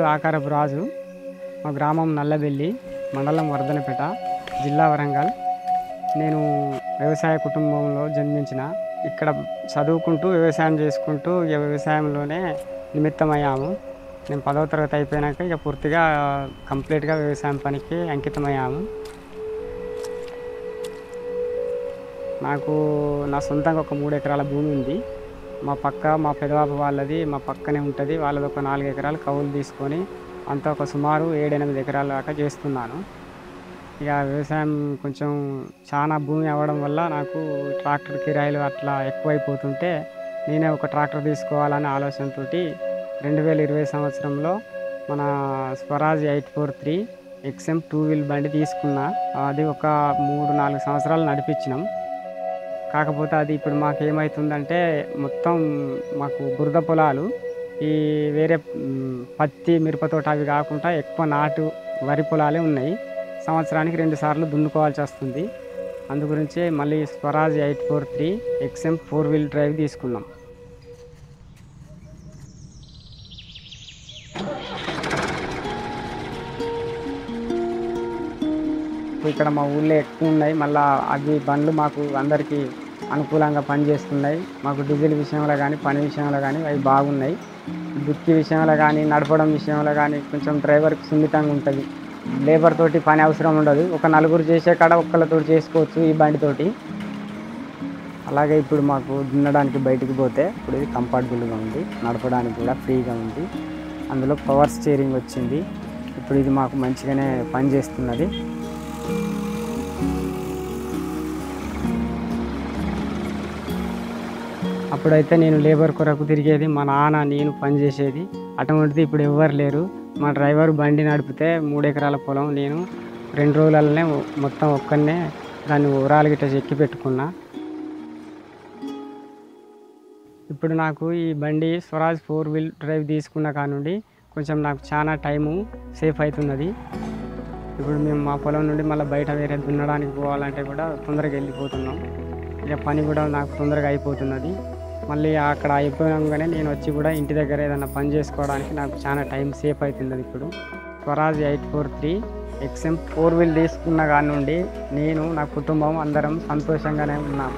పేరు ఆకారపు రాజు. మా గ్రామం నల్లబెల్లి, మండలం వర్ధనపేట, జిల్లా వరంగల్. నేను వ్యవసాయ కుటుంబంలో జన్మించిన. ఇక్కడ చదువుకుంటూ వ్యవసాయం చేసుకుంటూ ఇక వ్యవసాయంలోనే నిమిత్తమయ్యాము. నేను 10వ తరగతి అయిపోయాక ఇక పూర్తిగా కంప్లీట్గా వ్యవసాయం పనికి అంకితమయ్యాము. నాకు నా సొంతంగా ఒక 3 ఎకరాల భూమి ఉంది. మా పెదబాబు వాళ్ళది మా పక్కనే ఉంటుంది. వాళ్ళది ఒక 4 ఎకరాలు కౌలు తీసుకొని అంతా ఒక సుమారు 7-8 ఎకరాల దాకా చేస్తున్నాను. ఇక వ్యవసాయం కొంచెం చాలా భూమి అవ్వడం వల్ల నాకు ట్రాక్టర్ కిరాయిలు అట్లా ఎక్కువైపోతుంటే నేనే ఒక ట్రాక్టర్ తీసుకోవాలనే ఆలోచనతో 2020 సంవత్సరంలో మన స్వరాజ్ 843 XM 2 వీల్ బండి తీసుకున్నా. అది ఒక 3-4 సంవత్సరాలు నడిపించినాం. కాకపోతే అది ఇప్పుడు మాకు ఏమవుతుందంటే మొత్తం మాకు బురద పొలాలు, ఈ వేరే పత్తి మిరప తోట అవి కాకుండా ఎక్కువ నాటు వరి పొలాలే ఉన్నాయి. సంవత్సరానికి 2 సార్లు దున్నుకోవాల్సి వస్తుంది. అందు గురించే మళ్ళీ స్వరాజ్ 843 XM 4 వీల్ డ్రైవ్ తీసుకున్నాం. ఇక్కడ మా ఊళ్ళో ఎక్కువ ఉన్నాయి. మళ్ళీ అవి బండ్లు మాకు అందరికీ అనుకూలంగా పనిచేస్తున్నాయి. మాకు డీజిల్ విషయంలో కానీ పని విషయంలో కానీ అవి బాగున్నాయి. దుక్కి విషయంలో కానీ నడపడం విషయంలో కానీ కొంచెం డ్రైవర్కి సున్నితంగా ఉంటుంది. లేబర్ తోటి పని అవసరం ఉండదు. ఒక 4 చేసే కాడ ఒక్కళ్ళతో చేసుకోవచ్చు ఈ బండితోటి. అలాగే ఇప్పుడు మాకు దున్నడానికి బయటికి పోతే ఇప్పుడు ఇది కంఫర్టబుల్గా ఉంది, నడపడానికి కూడా ఫ్రీగా ఉంది. అందులో పవర్ స్టీరింగ్ వచ్చింది. ఇప్పుడు ఇది మాకు మంచిగానే పనిచేస్తున్నది. అప్పుడైతే నేను లేబర్ కొరకు తిరిగేది, మా నాన్న నేను పనిచేసేది. అటువంటిది ఇప్పుడు ఎవ్వరు లేరు. మా డ్రైవర్ బండి నడిపితే 3 ఎకరాల పొలం నేను 2 రోజులనే మొత్తం ఒక్కనే దాన్ని ఓరాలు గిట్ట చెక్కి పెట్టుకున్నా. ఇప్పుడు నాకు ఈ బండి స్వరాజ్ 4 వీల్ డ్రైవ్ తీసుకున్న కానుండి కొంచెం నాకు చాలా టైము సేఫ్ అవుతున్నది. ఇప్పుడు మేము మా పొలం నుండి మళ్ళీ బయట వేరే దున్నడానికి పోవాలంటే కూడా తొందరగా వెళ్ళిపోతున్నాం. ఇక పని కూడా నాకు తొందరగా అయిపోతున్నది. మళ్ళీ అక్కడ అయిపోయాగానే నేను వచ్చి కూడా ఇంటి దగ్గర ఏదైనా పని చేసుకోవడానికి నాకు చాలా టైం సేఫ్ అవుతుంది. ఇప్పుడు స్వరాజ్ 843 XM 4 వీల్ తీసుకున్న కాడ నుండి నేను నా కుటుంబం అందరం సంతోషంగానే ఉన్నాం.